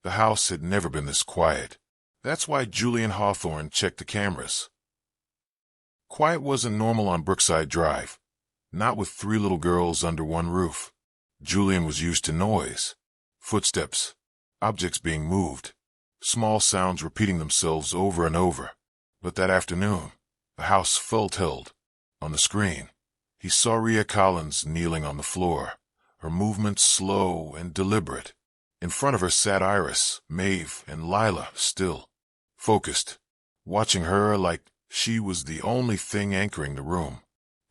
The house had never been this quiet. That's why Julian Hawthorne checked the cameras. Quiet wasn't normal on Brookside Drive, not with 3 little girls under one roof. Julian was used to noise, footsteps, objects being moved, small sounds repeating themselves over and over. But that afternoon, the house felt held. On the screen, he saw Rhea Collins kneeling on the floor, her movements slow and deliberate. In front of her sat Iris, Maeve, and Lila, still, focused, watching her like she was the only thing anchoring the room.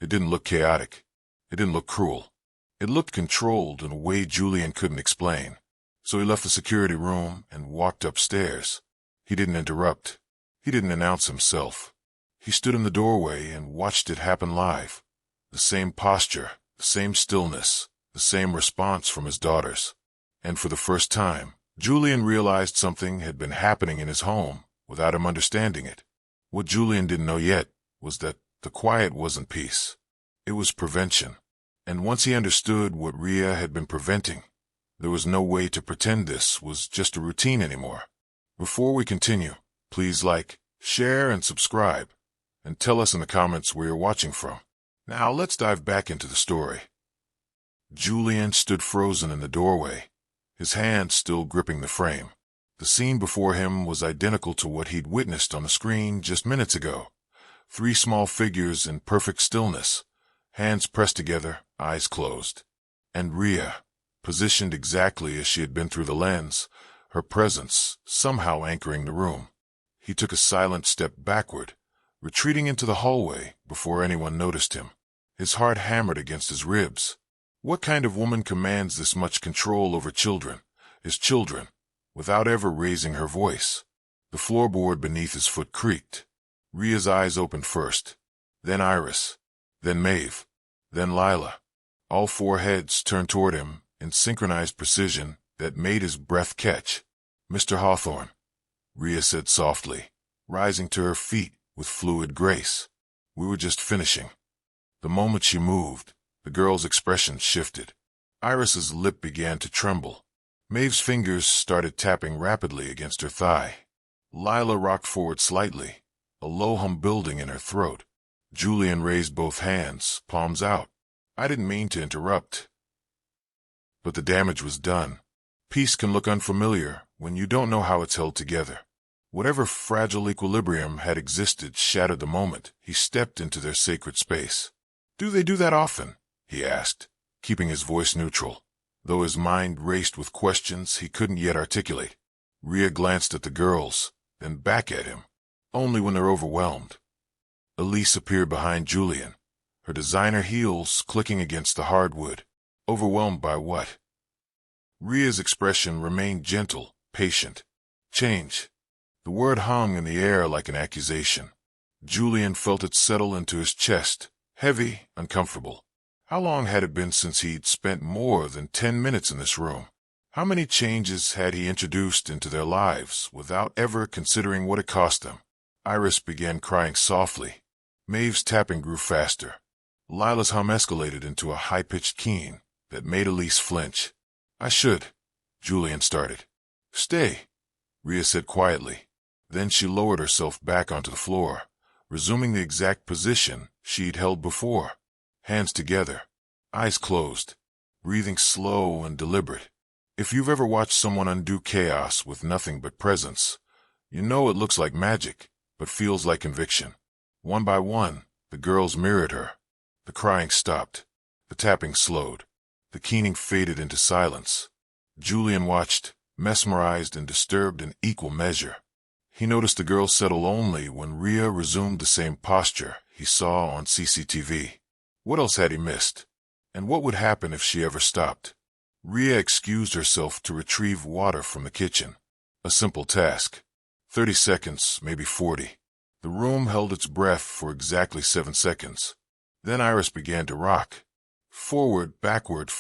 It didn't look chaotic. It didn't look cruel. It looked controlled in a way Julian couldn't explain. So he left the security room and walked upstairs. He didn't interrupt. He didn't announce himself. He stood in the doorway and watched it happen live. The same posture, the same stillness, the same response from his daughters. And for the first time, Julian realized something had been happening in his home without him understanding it. What Julian didn't know yet was that the quiet wasn't peace. It was prevention. And once he understood what Rhea had been preventing, there was no way to pretend this was just a routine anymore. Before we continue, please like, share, and subscribe, and tell us in the comments where you're watching from. Now let's dive back into the story. Julian stood frozen in the doorway, his hand still gripping the frame. The scene before him was identical to what he'd witnessed on the screen just minutes ago. 3 small figures in perfect stillness, hands pressed together, eyes closed. And Rhea, positioned exactly as she had been through the lens, her presence somehow anchoring the room. He took a silent step backward, retreating into the hallway before anyone noticed him. His heart hammered against his ribs. What kind of woman commands this much control over children, his children, without ever raising her voice? The floorboard beneath his foot creaked. Rhea's eyes opened first, then Iris, then Maeve, then Lila. All 4 heads turned toward him in synchronized precision that made his breath catch. "Mr. Hawthorne," Rhea said softly, rising to her feet with fluid grace. "We were just finishing." The moment she moved, the girl's expression shifted. Iris's lip began to tremble. Maeve's fingers started tapping rapidly against her thigh. Lila rocked forward slightly, a low hum building in her throat. Julian raised both hands, palms out. "I didn't mean to interrupt." But the damage was done. Peace can look unfamiliar when you don't know how it's held together. Whatever fragile equilibrium had existed shattered the moment he stepped into their sacred space. "Do they do that often?" he asked, keeping his voice neutral, though his mind raced with questions he couldn't yet articulate. Rhea glanced at the girls, then back at him. "Only when they're overwhelmed." Elise appeared behind Julian, her designer heels clicking against the hardwood. Overwhelmed by what? Rhea's expression remained gentle, patient. "Change." The word hung in the air like an accusation. Julian felt it settle into his chest, heavy, uncomfortable. How long had it been since he'd spent more than 10 minutes in this room? How many changes had he introduced into their lives without ever considering what it cost them? Iris began crying softly. Maeve's tapping grew faster. Lila's hum escalated into a high-pitched keen that made Elise flinch. "I should," Julian started. "Stay," Rhea said quietly. Then she lowered herself back onto the floor, resuming the exact position she'd held before. Hands together, eyes closed, breathing slow and deliberate. If you've ever watched someone undo chaos with nothing but presence, you know it looks like magic, but feels like conviction. One by one, the girls mirrored her. The crying stopped. The tapping slowed. The keening faded into silence. Julian watched, mesmerized and disturbed in equal measure. He noticed the girls settle only when Rhea resumed the same posture he saw on CCTV. What else had he missed? And what would happen if she ever stopped? Rhea excused herself to retrieve water from the kitchen. A simple task. 30 seconds, maybe 40. The room held its breath for exactly 7 seconds. Then Iris began to rock. Forward, backward,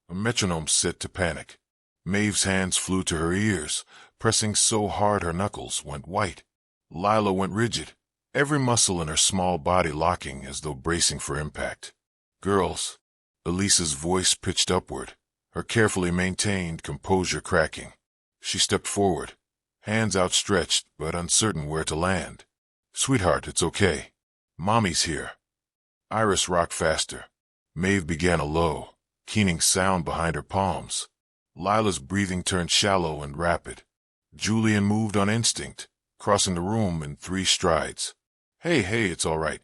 a metronome set to panic. Maeve's hands flew to her ears, pressing so hard her knuckles went white. Lila went rigid, every muscle in her small body locking as though bracing for impact. "Girls," Elise's voice pitched upward, her carefully maintained composure cracking. She stepped forward, hands outstretched but uncertain where to land. "Sweetheart, it's okay. Mommy's here." Iris rocked faster. Maeve began a low, keening sound behind her palms. Lila's breathing turned shallow and rapid. Julian moved on instinct, crossing the room in 3 strides. Hey, it's all right."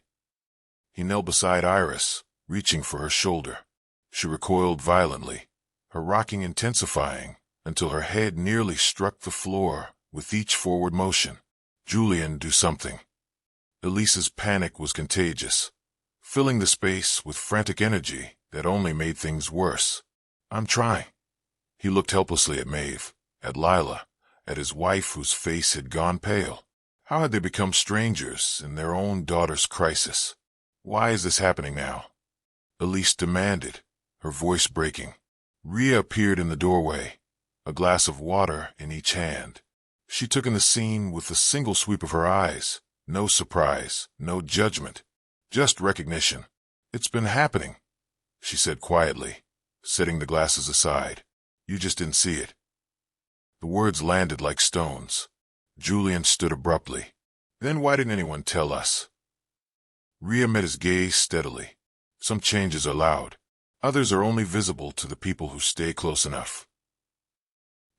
He knelt beside Iris, reaching for her shoulder. She recoiled violently, her rocking intensifying until her head nearly struck the floor with each forward motion. "Julian, do something." Elise's panic was contagious, filling the space with frantic energy that only made things worse. "I'm trying." He looked helplessly at Maeve, at Lila, at his wife whose face had gone pale. How had they become strangers in their own daughter's crisis? "Why is this happening now?" Elise demanded, her voice breaking. Rhea appeared in the doorway, a glass of water in each hand. She took in the scene with a single sweep of her eyes. No surprise, no judgment, just recognition. "It's been happening," she said quietly, setting the glasses aside. "You just didn't see it." The words landed like stones. Julian stood abruptly. "Then why didn't anyone tell us?" Rhea met his gaze steadily. "Some changes are loud. Others are only visible to the people who stay close enough."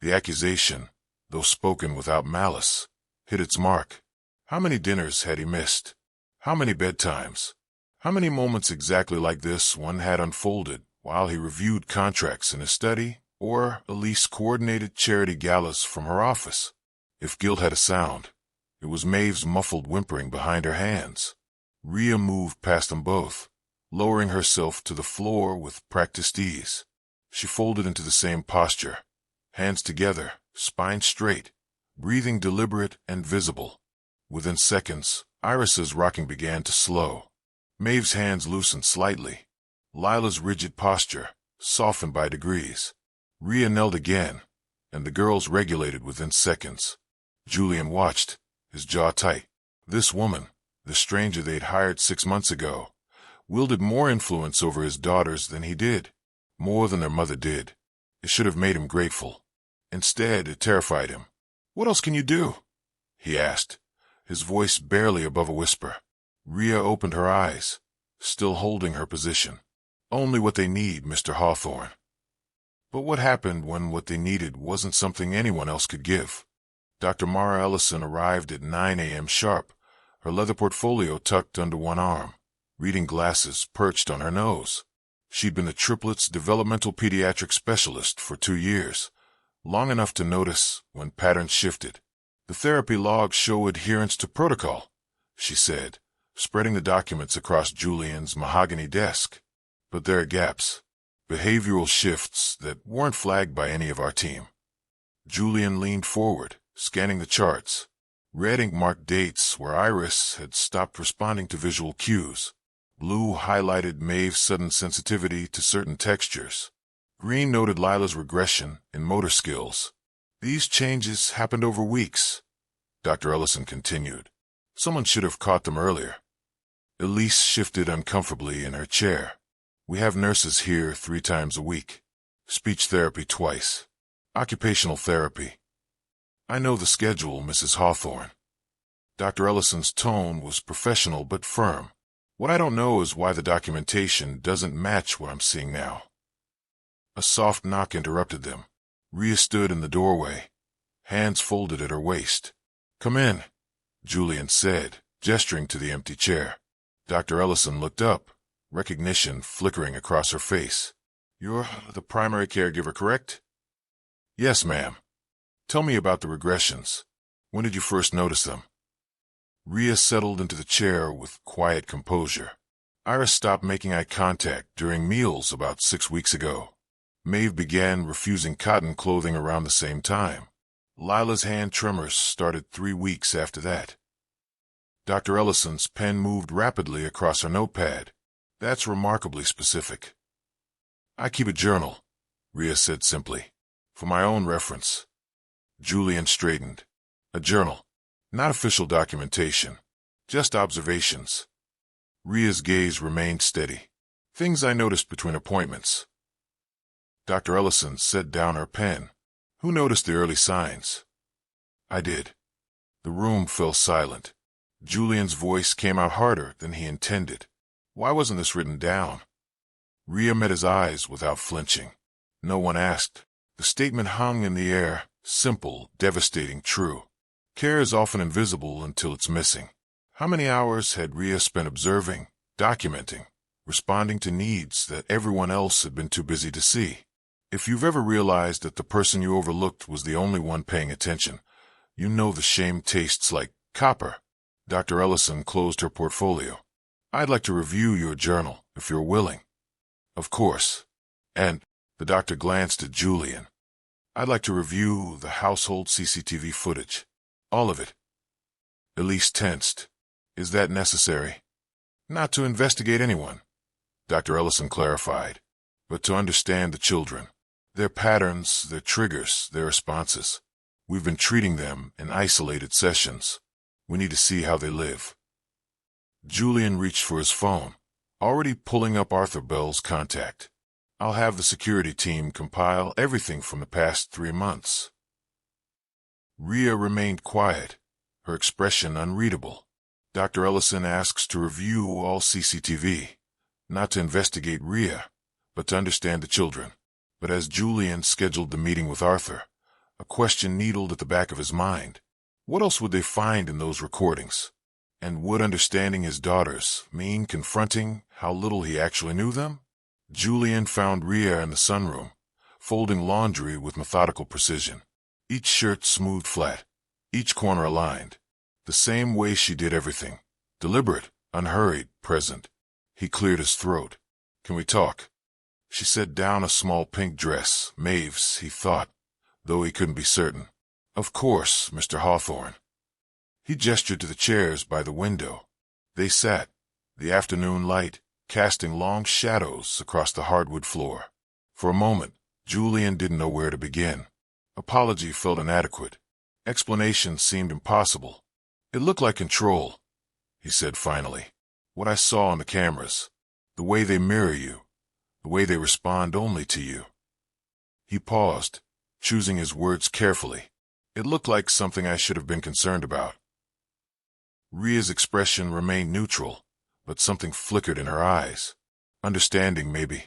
The accusation, though spoken without malice, hit its mark. How many dinners had he missed? How many bedtimes? How many moments exactly like this one had unfolded while he reviewed contracts in his study, or Elise coordinated charity galas from her office? If guilt had a sound, it was Maeve's muffled whimpering behind her hands. Rhea moved past them both, lowering herself to the floor with practiced ease. She folded into the same posture, hands together, spine straight, breathing deliberate and visible. Within seconds, Iris's rocking began to slow. Maeve's hands loosened slightly. Lila's rigid posture softened by degrees. Rhea knelt again, and the girls regulated within seconds. Julian watched, his jaw tight. This woman, the stranger they'd hired 6 months ago, wielded more influence over his daughters than he did, more than their mother did. It should have made him grateful. Instead, it terrified him. "What else can you do?" he asked, his voice barely above a whisper. Rhea opened her eyes, still holding her position. "Only what they need, Mr. Hawthorne." But what happened when what they needed wasn't something anyone else could give? Dr. Mara Ellison arrived at 9 a.m. sharp, her leather portfolio tucked under one arm, reading glasses perched on her nose. She'd been the triplets' developmental pediatric specialist for 2 years, long enough to notice when patterns shifted. "The therapy logs show adherence to protocol," she said, spreading the documents across Julian's mahogany desk. "But there are gaps, behavioral shifts that weren't flagged by any of our team." Julian leaned forward, scanning the charts. Red ink marked dates where Iris had stopped responding to visual cues. Blue highlighted Maeve's sudden sensitivity to certain textures. Green noted Lila's regression in motor skills. "These changes happened over weeks," Dr. Ellison continued. "Someone should have caught them earlier." Elise shifted uncomfortably in her chair. "We have nurses here 3 times a week. Speech therapy twice. Occupational therapy." "I know the schedule, Mrs. Hawthorne." Dr. Ellison's tone was professional but firm. "What I don't know is why the documentation doesn't match what I'm seeing now." A soft knock interrupted them. Rhea stood in the doorway, hands folded at her waist. "Come in," Julian said, gesturing to the empty chair. Dr. Ellison looked up, recognition flickering across her face. "You're the primary caregiver, correct?" "Yes, ma'am." "Tell me about the regressions. When did you first notice them?" Rhea settled into the chair with quiet composure. "Iris stopped making eye contact during meals about 6 weeks ago. Maeve began refusing cotton clothing around the same time. Lila's hand tremors started 3 weeks after that." Dr. Ellison's pen moved rapidly across her notepad. "That's remarkably specific." "I keep a journal," Rhea said simply, "for my own reference." Julian straightened. "A journal. Not official documentation. Just observations." Rhea's gaze remained steady. "Things I noticed between appointments." Dr. Ellison set down her pen. Who noticed the early signs? I did. The room fell silent. Julian's voice came out harder than he intended. Why wasn't this written down? Rhea met his eyes without flinching. No one asked. The statement hung in the air, simple, devastating, true. Care is often invisible until it's missing. How many hours had Rhea spent observing, documenting, responding to needs that everyone else had been too busy to see? If you've ever realized that the person you overlooked was the only one paying attention, you know the shame tastes like copper. Dr. Ellison closed her portfolio. I'd like to review your journal, if you're willing. Of course. And the doctor glanced at Julian. I'd like to review the household CCTV footage. All of it. Elise tensed. Is that necessary? Not to investigate anyone, Dr. Ellison clarified, but to understand the children. Their patterns, their triggers, their responses. We've been treating them in isolated sessions. We need to see how they live. Julian reached for his phone, already pulling up Arthur Bell's contact. I'll have the security team compile everything from the past 3 months. Rhea remained quiet, her expression unreadable. Dr. Ellison asks to review all CCTV, not to investigate Rhea, but to understand the children. But as Julian scheduled the meeting with Arthur, a question needled at the back of his mind. What else would they find in those recordings? And would understanding his daughters mean confronting how little he actually knew them? Julian found Rhea in the sunroom, folding laundry with methodical precision. Each shirt smoothed flat, each corner aligned. The same way she did everything. Deliberate, unhurried, present. He cleared his throat. Can we talk? She set down a small pink dress, Maeve's, he thought, though he couldn't be certain. Of course, Mr. Hawthorne. He gestured to the chairs by the window. They sat, the afternoon light casting long shadows across the hardwood floor. For a moment, Julian didn't know where to begin. Apology felt inadequate. Explanation seemed impossible. It looked like control, he said finally. What I saw on the cameras, the way they mirror you, the way they respond only to you. He paused, choosing his words carefully. It looked like something I should have been concerned about. Rhea's expression remained neutral, but something flickered in her eyes. Understanding, maybe,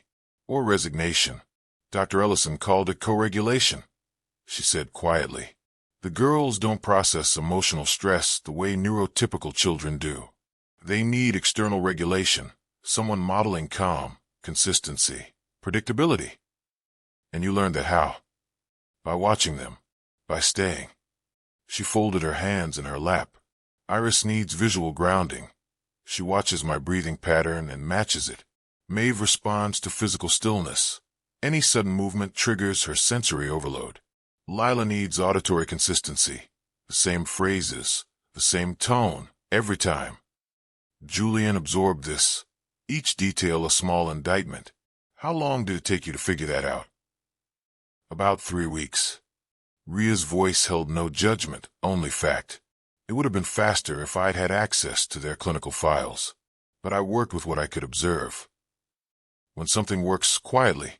or resignation. Dr. Ellison called it co-regulation, she said quietly. The girls don't process emotional stress the way neurotypical children do. They need external regulation, someone modeling calm, consistency, predictability. And you learned that how? By watching them, by staying. She folded her hands in her lap. Iris needs visual grounding. She watches my breathing pattern and matches it. Maeve responds to physical stillness. Any sudden movement triggers her sensory overload. Lila needs auditory consistency. The same phrases, the same tone, every time. Julian absorbed this, each detail a small indictment. How long did it take you to figure that out? About 3 weeks. Rhea's voice held no judgment, only fact. It would have been faster if I'd had access to their clinical files. But I worked with what I could observe. When something works quietly,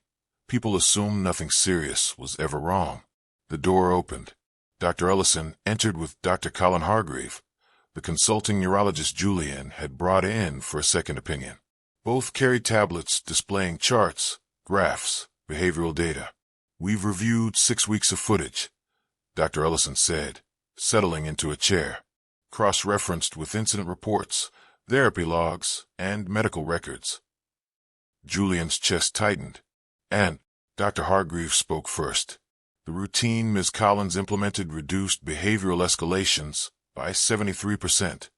people assume nothing serious was ever wrong. The door opened. Dr. Ellison entered with Dr. Colin Hargreave, the consulting neurologist Julian had brought in for a second opinion. Both carried tablets displaying charts, graphs, behavioral data. We've reviewed 6 weeks of footage, Dr. Ellison said, settling into a chair. Cross-referenced with incident reports, therapy logs, and medical records. Julian's chest tightened, and Dr. Hargreave spoke first. The routine Ms. Collins implemented reduced behavioral escalations by 73%.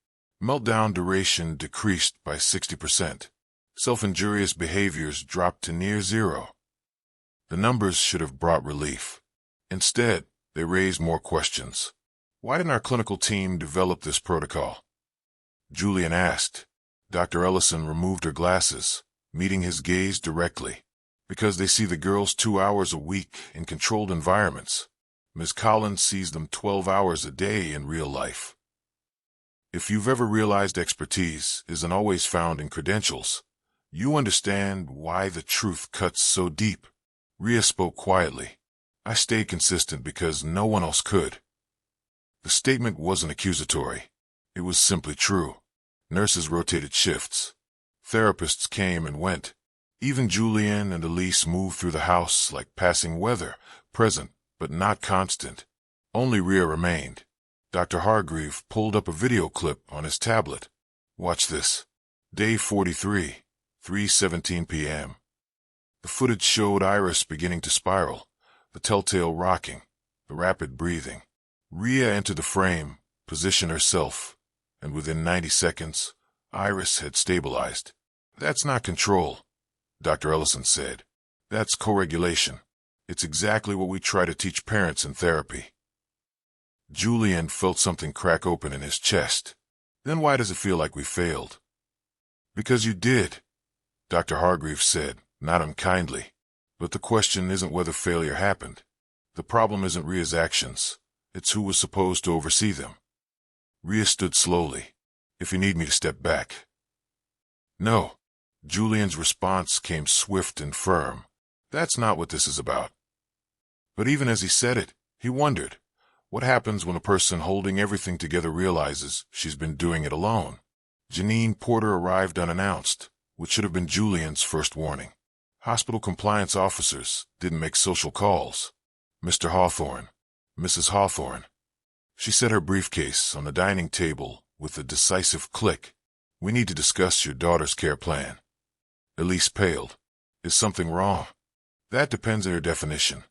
Meltdown duration decreased by 60%. Self-injurious behaviors dropped to near zero. The numbers should have brought relief. Instead, they raised more questions. Why didn't our clinical team develop this protocol? Julian asked. Dr. Ellison removed her glasses, meeting his gaze directly. Because they see the girls 2 hours a week in controlled environments. Ms. Collins sees them 12 hours a day in real life. If you've ever realized expertise isn't always found in credentials, you understand why the truth cuts so deep. Rhea spoke quietly. I stayed consistent because no one else could. The statement wasn't accusatory. It was simply true. Nurses rotated shifts. Therapists came and went. Even Julian and Elise moved through the house like passing weather, present, but not constant. Only Rhea remained. Dr. Hargreave pulled up a video clip on his tablet. Watch this. Day 43, 3:17 p.m. The footage showed Iris beginning to spiral, the telltale rocking, the rapid breathing. Rhea entered the frame, positioned herself, and within 90 seconds, Iris had stabilized. That's not control, Dr. Ellison said. That's co-regulation. It's exactly what we try to teach parents in therapy. Julian felt something crack open in his chest. Then why does it feel like we failed? Because you did, Dr. Hargreave said, not unkindly. But the question isn't whether failure happened. The problem isn't Rhea's actions. It's who was supposed to oversee them. Rhea stood slowly. If you need me to step back. No. Julian's response came swift and firm. That's not what this is about. But even as he said it, he wondered, what happens when a person holding everything together realizes she's been doing it alone? Janine Porter arrived unannounced, which should have been Julian's first warning. Hospital compliance officers didn't make social calls. Mr. Hawthorne, Mrs. Hawthorne. She set her briefcase on the dining table with a decisive click. We need to discuss your daughter's care plan. Elise paled. Is something wrong? That depends on your definition.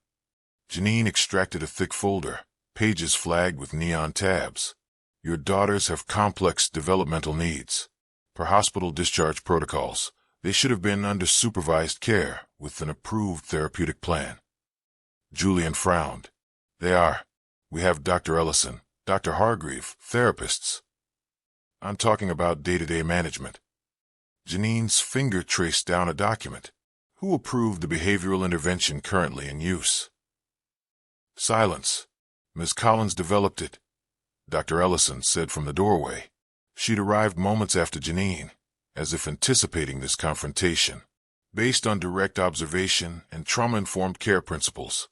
Janine extracted a thick folder, pages flagged with neon tabs. Your daughters have complex developmental needs. Per hospital discharge protocols, they should have been under supervised care with an approved therapeutic plan. Julian frowned. They are. We have Dr. Ellison, Dr. Hargreave, therapists. I'm talking about day-to-day management. Janine's finger traced down a document. Who approved the behavioral intervention currently in use? Silence. Ms. Collins developed it, Dr. Ellison said from the doorway. She'd arrived moments after Janine, as if anticipating this confrontation, based on direct observation and trauma-informed care principles.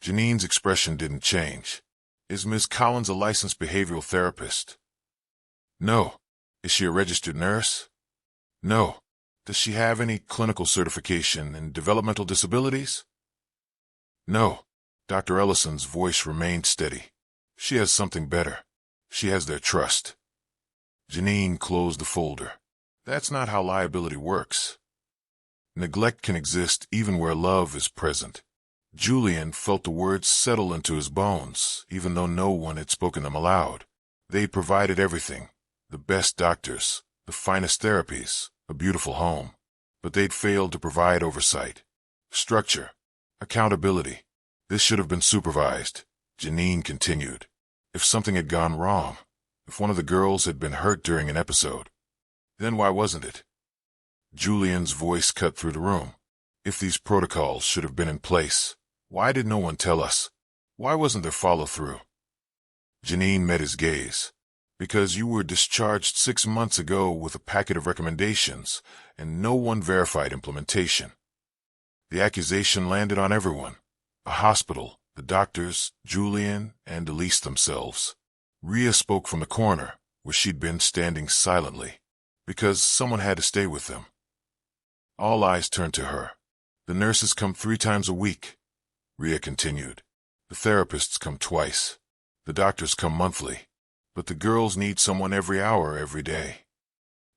Janine's expression didn't change. Is Ms. Collins a licensed behavioral therapist? No. Is she a registered nurse? No. Does she have any clinical certification in developmental disabilities? No. Dr. Ellison's voice remained steady. She has something better. She has their trust. Janine closed the folder. That's not how liability works. Neglect can exist even where love is present. Julian felt the words settle into his bones, even though no one had spoken them aloud. They provided everything. The best doctors, the finest therapies, a beautiful home. But they'd failed to provide oversight. Structure. Accountability. This should have been supervised, Janine continued. If something had gone wrong, if one of the girls had been hurt during an episode, then why wasn't it? Julian's voice cut through the room. If these protocols should have been in place, why did no one tell us? Why wasn't there follow-through? Janine met his gaze. Because you were discharged 6 months ago with a packet of recommendations, and no one verified implementation. The accusation landed on everyone. A hospital, the doctors, Julian, and Elise themselves. Rhea spoke from the corner, where she'd been standing silently, because someone had to stay with them. All eyes turned to her. The nurses come 3 times a week, Rhea continued. The therapists come twice. The doctors come monthly. But the girls need someone every hour, every day.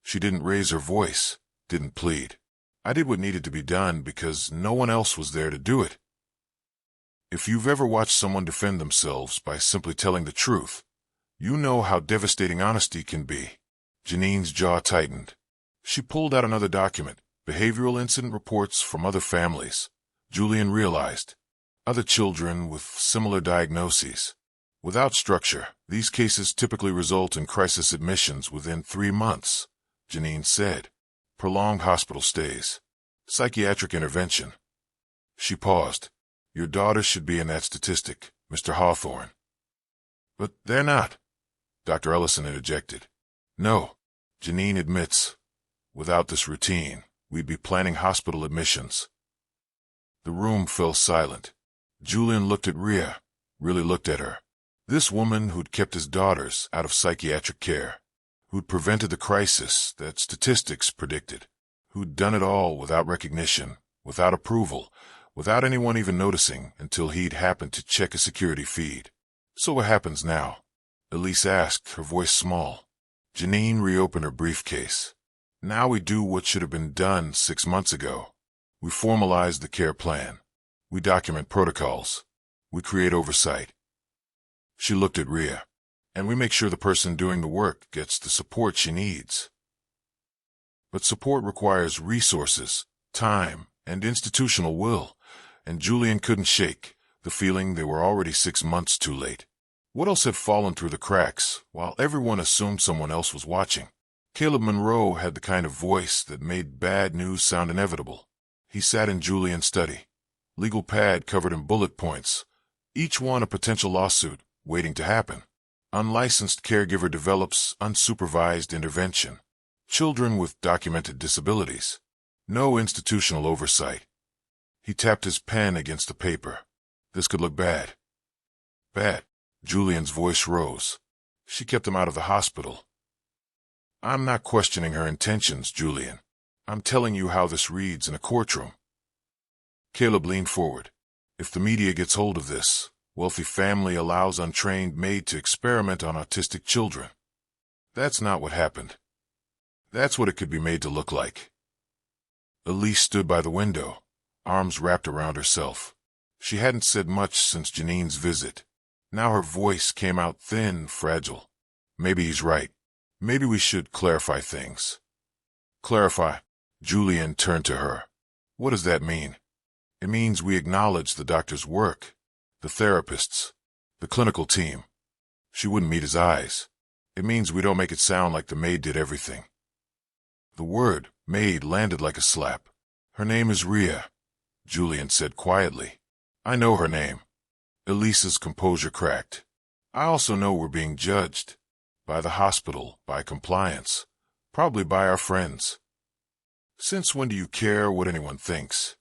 She didn't raise her voice, didn't plead. I did what needed to be done because no one else was there to do it. If you've ever watched someone defend themselves by simply telling the truth, you know how devastating honesty can be. Janine's jaw tightened. She pulled out another document, behavioral incident reports from other families. Julian realized. Other children with similar diagnoses. Without structure, these cases typically result in crisis admissions within 3 months, Janine said. Prolonged hospital stays. Psychiatric intervention. She paused. Your daughter should be in that statistic, Mr. Hawthorne. But they're not, Dr. Ellison interjected. No, Janine admits. Without this routine, we'd be planning hospital admissions. The room fell silent. Julian looked at Rhea, really looked at her. This woman who'd kept his daughters out of psychiatric care, who'd prevented the crisis that statistics predicted, who'd done it all without recognition, without approval, without anyone even noticing until he'd happened to check a security feed. So what happens now? Elise asked, her voice small. Janine reopened her briefcase. Now we do what should have been done 6 months ago. We formalize the care plan. We document protocols. We create oversight. She looked at Rhea. And we make sure the person doing the work gets the support she needs. But support requires resources, time, and institutional will, and Julian couldn't shake the feeling they were already 6 months too late. What else had fallen through the cracks, while everyone assumed someone else was watching? Caleb Monroe had the kind of voice that made bad news sound inevitable. He sat in Julian's study, legal pad covered in bullet points, each one a potential lawsuit waiting to happen. Unlicensed caregiver develops unsupervised intervention. Children with documented disabilities. No institutional oversight. He tapped his pen against the paper. This could look bad. Bad. Julian's voice rose. She kept him out of the hospital. I'm not questioning her intentions, Julian. I'm telling you how this reads in a courtroom. Caleb leaned forward. If the media gets hold of this, wealthy family allows untrained maid to experiment on autistic children. That's not what happened. That's what it could be made to look like. Elise stood by the window, arms wrapped around herself. She hadn't said much since Janine's visit. Now her voice came out thin, fragile. Maybe he's right. Maybe we should clarify things. Clarify. Julian turned to her. What does that mean? It means we acknowledge the doctor's work, the therapists, the clinical team. She wouldn't meet his eyes. It means we don't make it sound like the maid did everything. The word maid landed like a slap. Her name is Rhea, Julian said quietly. I know her name. Elise's composure cracked. I also know we're being judged. By the hospital, by compliance, probably by our friends. Since when do you care what anyone thinks?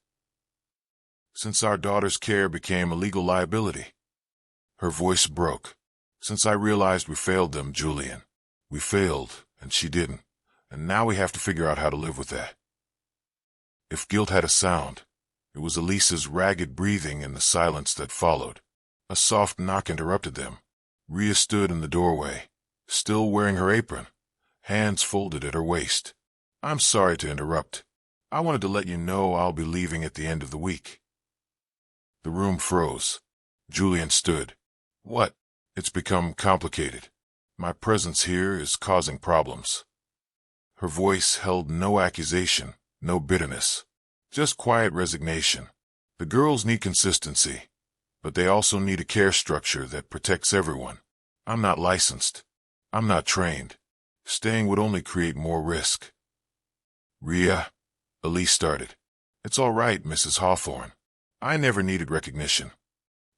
Since our daughter's care became a legal liability. Her voice broke. Since I realized we failed them, Julian. We failed, and she didn't. And now we have to figure out how to live with that. If guilt had a sound, it was Elise's ragged breathing in the silence that followed. A soft knock interrupted them. Rhea stood in the doorway, still wearing her apron, hands folded at her waist. I'm sorry to interrupt. I wanted to let you know I'll be leaving at the end of the week. The room froze. Julian stood. What? It's become complicated. My presence here is causing problems. Her voice held no accusation, no bitterness, just quiet resignation. The girls need consistency, but they also need a care structure that protects everyone. I'm not licensed. I'm not trained. Staying would only create more risk. Rhea, Elise started. It's all right, Mrs. Hawthorne. I never needed recognition.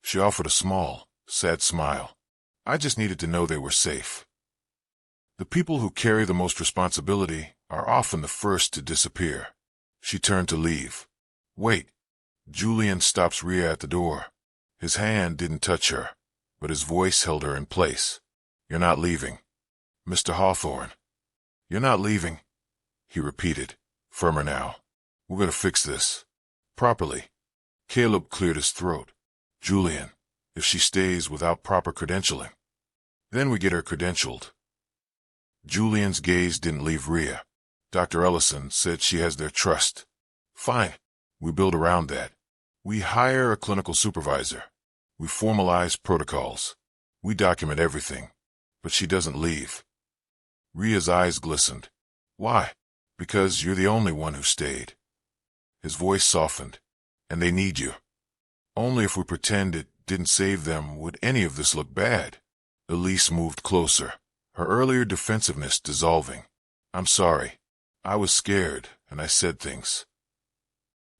She offered a small, sad smile. I just needed to know they were safe. The people who carry the most responsibility are often the first to disappear. She turned to leave. Wait. Julian stops Rhea at the door. His hand didn't touch her, but his voice held her in place. You're not leaving. Mr. Hawthorne. You're not leaving, he repeated, firmer now. We're going to fix this. Properly. Caleb cleared his throat. Julian, if she stays without proper credentialing, then we get her credentialed. Julian's gaze didn't leave Rhea. Dr. Ellison said she has their trust. Fine. We build around that. We hire a clinical supervisor. We formalize protocols. We document everything. But she doesn't leave. Rhea's eyes glistened. Why? Because you're the only one who stayed. His voice softened. And they need you. Only if we pretend it didn't save them would any of this look bad. Elise moved closer, her earlier defensiveness dissolving. I'm sorry. I was scared, and I said things.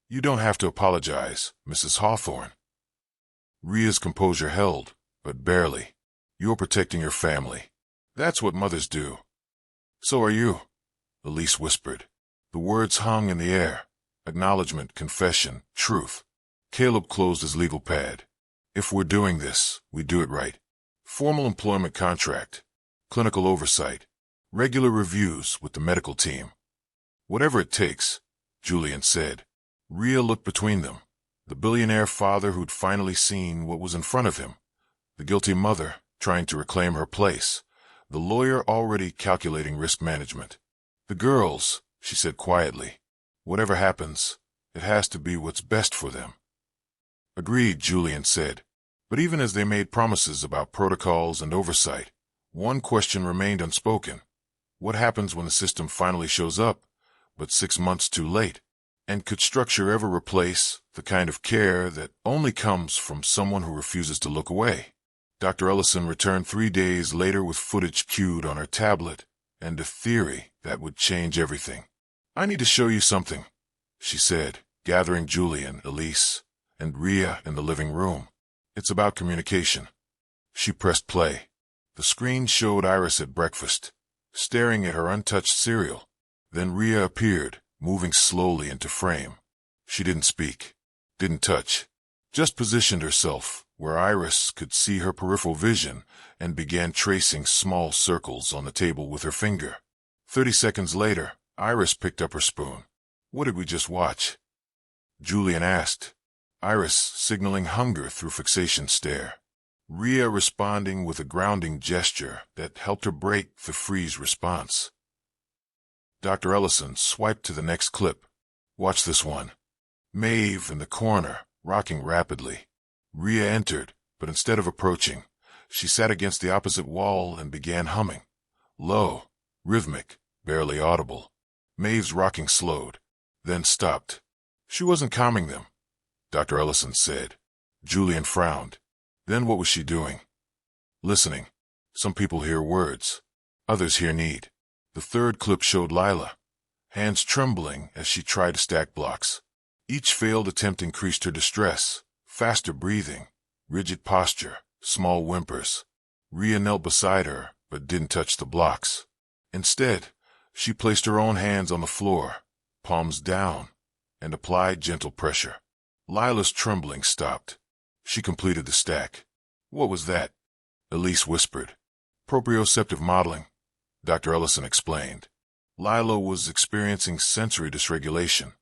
You don't have to apologize, Mrs. Hawthorne. Rhea's composure held, but barely. You're protecting your family. That's what mothers do. So are you, Elise whispered. The words hung in the air. Acknowledgement, confession, truth. Caleb closed his legal pad. If we're doing this, we do it right. Formal employment contract, clinical oversight, regular reviews with the medical team. Whatever it takes, Julian said. Rhea looked between them. The billionaire father who'd finally seen what was in front of him. The guilty mother trying to reclaim her place. The lawyer already calculating risk management. The girls, she said quietly. Whatever happens, it has to be what's best for them. Agreed, Julian said. But even as they made promises about protocols and oversight, one question remained unspoken. What happens when the system finally shows up, but 6 months too late? And could structure ever replace the kind of care that only comes from someone who refuses to look away? Dr. Ellison returned 3 days later with footage queued on her tablet and a theory that would change everything. I need to show you something, she said, gathering Julian, Elise, and Rhea in the living room. It's about communication. She pressed play. The screen showed Iris at breakfast, staring at her untouched cereal. Then Rhea appeared, moving slowly into frame. She didn't speak, didn't touch, just positioned herself where Iris could see her peripheral vision and began tracing small circles on the table with her finger. 30 seconds later, Iris picked up her spoon. What did we just watch? Julian asked, Iris signaling hunger through fixation stare. Rhea responding with a grounding gesture that helped her break the freeze response. Dr. Ellison swiped to the next clip. Watch this one. Maeve in the corner, rocking rapidly. Rhea entered, but instead of approaching, she sat against the opposite wall and began humming. Low, rhythmic, barely audible. Maeve's rocking slowed, then stopped. She wasn't calming them, Dr. Ellison said. Julian frowned. Then what was she doing? Listening. Some people hear words. Others hear need. The third clip showed Lila, hands trembling as she tried to stack blocks. Each failed attempt increased her distress. Faster breathing, rigid posture, small whimpers. Rhea knelt beside her, but didn't touch the blocks. Instead, she placed her own hands on the floor, palms down, and applied gentle pressure. Lila's trembling stopped. She completed the stack. What was that? Elise whispered. Proprioceptive modeling, Dr. Ellison explained. Lila was experiencing sensory dysregulation.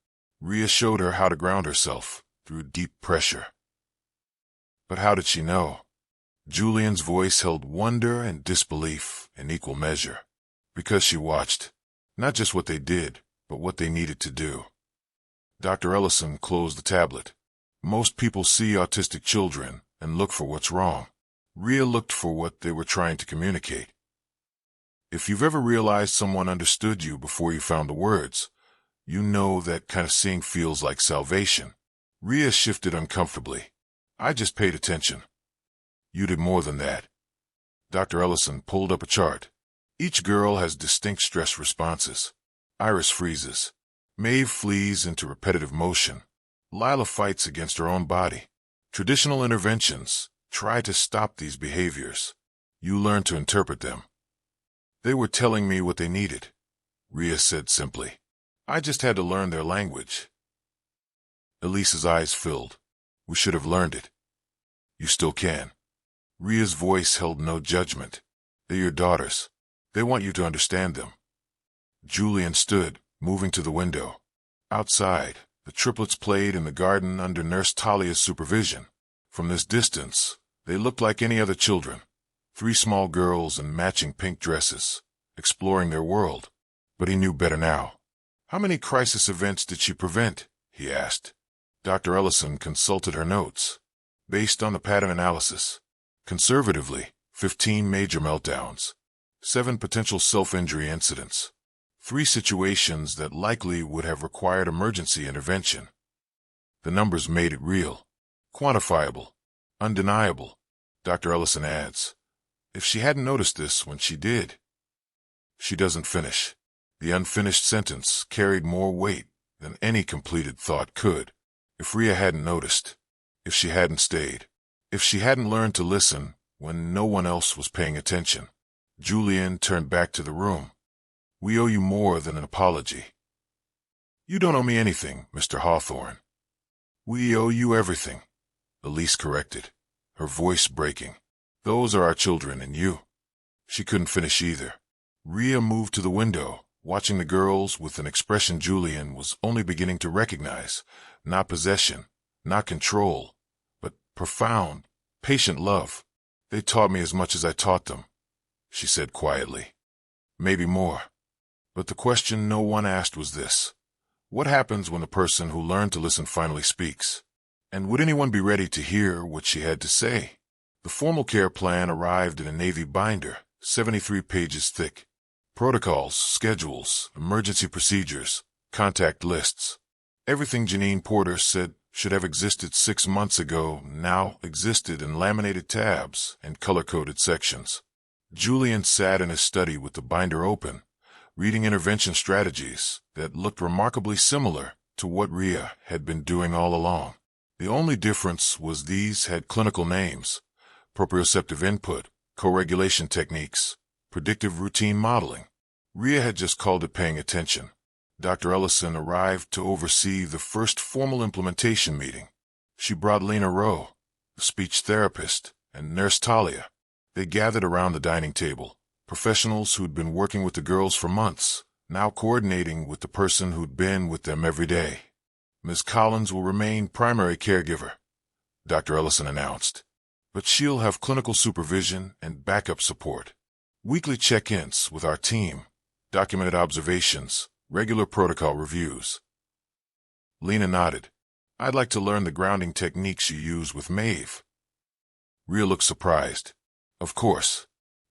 Rhea showed her how to ground herself through deep pressure. But how did she know? Julian's voice held wonder and disbelief in equal measure. Because she watched. Not just what they did, but what they needed to do. Dr. Ellison closed the tablet. Most people see autistic children and look for what's wrong. Rhea looked for what they were trying to communicate. If you've ever realized someone understood you before you found the words, you know that kind of seeing feels like salvation. Rhea shifted uncomfortably. I just paid attention. You did more than that. Dr. Ellison pulled up a chart. Each girl has distinct stress responses. Iris freezes. Maeve flees into repetitive motion. Lila fights against her own body. Traditional interventions try to stop these behaviors. You learn to interpret them. They were telling me what they needed, Rhea said simply. I just had to learn their language. Elise's eyes filled. We should have learned it. You still can. Rhea's voice held no judgment. They're your daughters. They want you to understand them. Julian stood, moving to the window. Outside, the triplets played in the garden under Nurse Talia's supervision. From this distance, they looked like any other children. 3 small girls in matching pink dresses, exploring their world. But he knew better now. How many crisis events did she prevent? He asked. Dr. Ellison consulted her notes. Based on the pattern analysis, conservatively, 15 major meltdowns, 7 potential self-injury incidents, 3 situations that likely would have required emergency intervention. The numbers made it real, quantifiable, undeniable. Dr. Ellison adds, if she hadn't noticed this when she did. She doesn't finish. The unfinished sentence carried more weight than any completed thought could. If Rhea hadn't noticed, if she hadn't stayed, if she hadn't learned to listen when no one else was paying attention. Julian turned back to the room. We owe you more than an apology. You don't owe me anything, Mr. Hawthorne. We owe you everything, Elise corrected. her voice breaking. Those are our children and you. She couldn't finish either. Rhea moved to the window, watching the girls with an expression Julian was only beginning to recognize. Not possession, not control, but profound, patient love. They taught me as much as I taught them, she said quietly. Maybe more. But the question no one asked was this. What happens when the person who learned to listen finally speaks? And would anyone be ready to hear what she had to say? The formal care plan arrived in a navy binder, 73 pages thick. Protocols, schedules, emergency procedures, contact lists. Everything Janine Porter said should have existed 6 months ago now existed in laminated tabs and color-coded sections. Julian sat in his study with the binder open, reading intervention strategies that looked remarkably similar to what Rhea had been doing all along. The only difference was these had clinical names: proprioceptive input, co-regulation techniques, predictive routine modeling. Rhea had just called it paying attention. Dr. Ellison arrived to oversee the first formal implementation meeting. She brought Lena Rowe, the speech therapist, and Nurse Talia. They gathered around the dining table, professionals who'd been working with the girls for months, now coordinating with the person who'd been with them every day. Ms. Collins will remain primary caregiver, Dr. Ellison announced, but she'll have clinical supervision and backup support. Weekly check-ins with our team, documented observations, regular protocol reviews. Lena nodded. I'd like to learn the grounding techniques you use with Maid. Rhea looked surprised. Of course.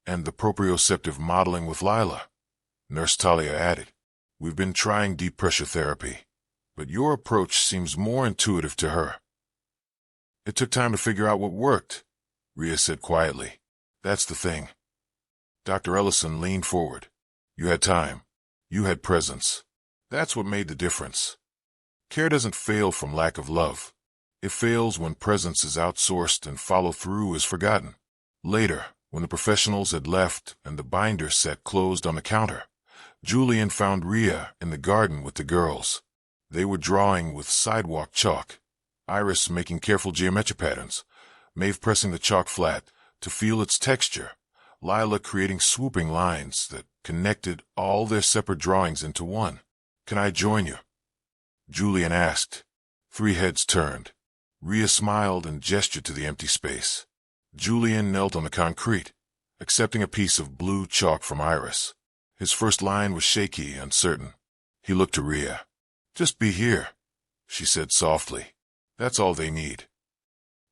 And the proprioceptive modeling with Lila. Nurse Talia added. We've been trying deep pressure therapy, but your approach seems more intuitive to her. It took time to figure out what worked, Rhea said quietly. That's the thing. Dr. Ellison leaned forward. You had time. You had presence. That's what made the difference. Care doesn't fail from lack of love. It fails when presence is outsourced and follow-through is forgotten. Later, when the professionals had left and the binder sat closed on the counter, Julian found Rhea in the garden with the girls. They were drawing with sidewalk chalk, Iris making careful geometry patterns, Maeve pressing the chalk flat to feel its texture, Lila creating swooping lines that connected all their separate drawings into one. Can I join you? Julian asked. 3 heads turned. Rhea smiled and gestured to the empty space. Julian knelt on the concrete, accepting a piece of blue chalk from Iris. His first line was shaky, uncertain. He looked to Rhea. Just be here, she said softly. That's all they need.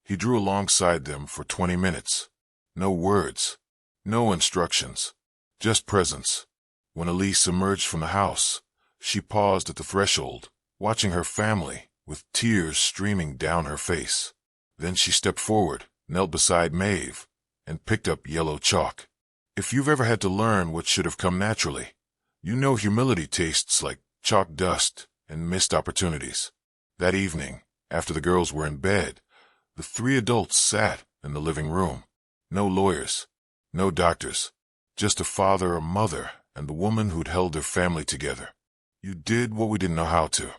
He drew alongside them for 20 minutes. No words, no instructions, just presence. When Elise emerged from the house, she paused at the threshold, watching her family, with tears streaming down her face. Then she stepped forward, knelt beside Maeve, and picked up yellow chalk. If you've ever had to learn what should have come naturally, you know humility tastes like chalk dust and missed opportunities. That evening, after the girls were in bed, the 3 adults sat in the living room. No lawyers, no doctors, just a father, a mother, and the woman who'd held their family together. You did what we didn't know how to,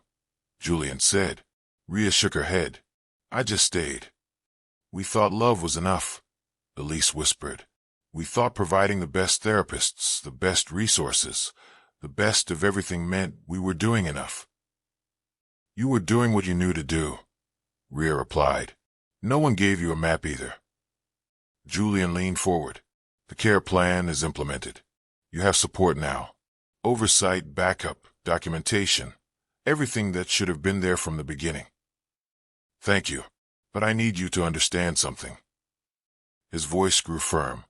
Julian said. Rhea shook her head. I just stayed. We thought love was enough, Elise whispered. We thought providing the best therapists, the best resources, the best of everything meant we were doing enough. You were doing what you knew to do, Rhea replied. No one gave you a map either. Julian leaned forward. The care plan is implemented. You have support now. Oversight, backup, documentation, everything that should have been there from the beginning. Thank you, but I need you to understand something. His voice grew firm.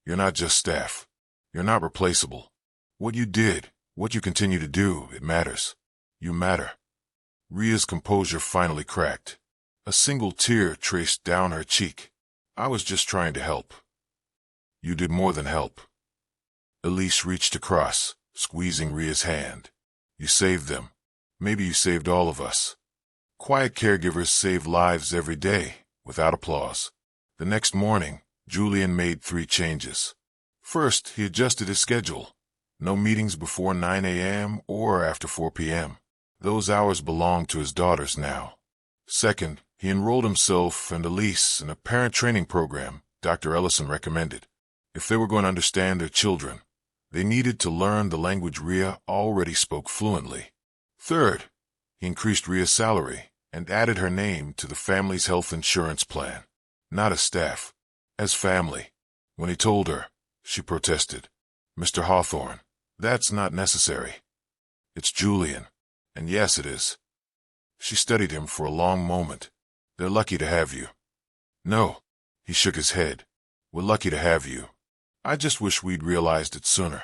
You're not just staff. You're not replaceable. What you did, what you continue to do, it matters. You matter. Rhea's composure finally cracked. A single tear traced down her cheek. I was just trying to help. You did more than help. Elise reached across, squeezing Rhea's hand. You saved them. Maybe you saved all of us. Quiet caregivers save lives every day, without applause. The next morning, Julian made 3 changes. First, he adjusted his schedule. No meetings before 9 a.m. or after 4 p.m. Those hours belonged to his daughters now. Second, He enrolled himself and Elise in a parent training program Dr. Ellison recommended. If they were going to understand their children, they needed to learn the language Rhea already spoke fluently. Third, he increased Rhea's salary and added her name to the family's health insurance plan. Not as staff, as family. When he told her, she protested. "Mr. Hawthorne, that's not necessary. It's Julian. And yes, it is." She studied him for a long moment. "They're lucky to have you." "No," he shook his head. "We're lucky to have you. I just wish we'd realized it sooner.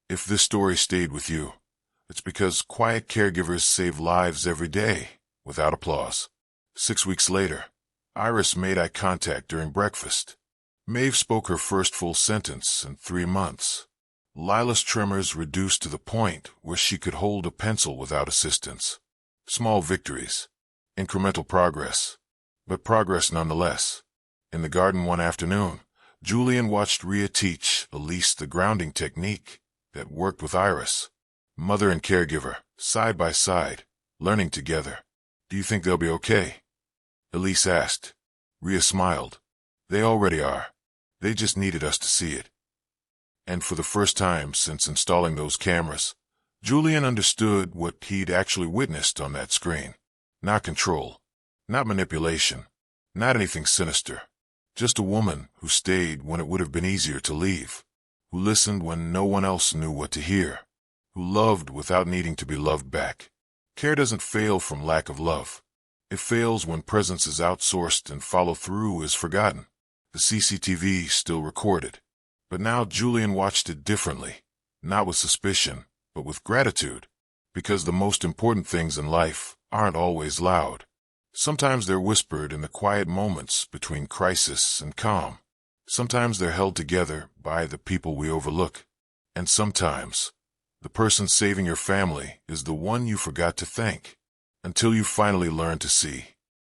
If this story stayed with you, it's because quiet caregivers save lives every day, without applause." 6 weeks later, Iris made eye contact during breakfast. Maeve spoke her first full sentence in 3 months. Lila's tremors reduced to the point where she could hold a pencil without assistance. Small victories, incremental progress, but progress nonetheless. In the garden one afternoon, Julian watched Rhea teach Elise the grounding technique that worked with Iris. Mother and caregiver, side by side, learning together. "Do you think they'll be okay?" Elise asked. Rhea smiled. "They already are. They just needed us to see it." And for the first time since installing those cameras, Julian understood what he'd actually witnessed on that screen. Not control, not manipulation, not anything sinister. Just a woman who stayed when it would have been easier to leave, who listened when no one else knew what to hear, who loved without needing to be loved back. Care doesn't fail from lack of love. It fails when presence is outsourced and follow-through is forgotten. The CCTV still recorded. But now Julian watched it differently, not with suspicion, but with gratitude. Because the most important things in life aren't always loud. Sometimes they're whispered in the quiet moments between crisis and calm. Sometimes they're held together by the people we overlook. And sometimes, the person saving your family is the one you forgot to thank, until you finally learn to see.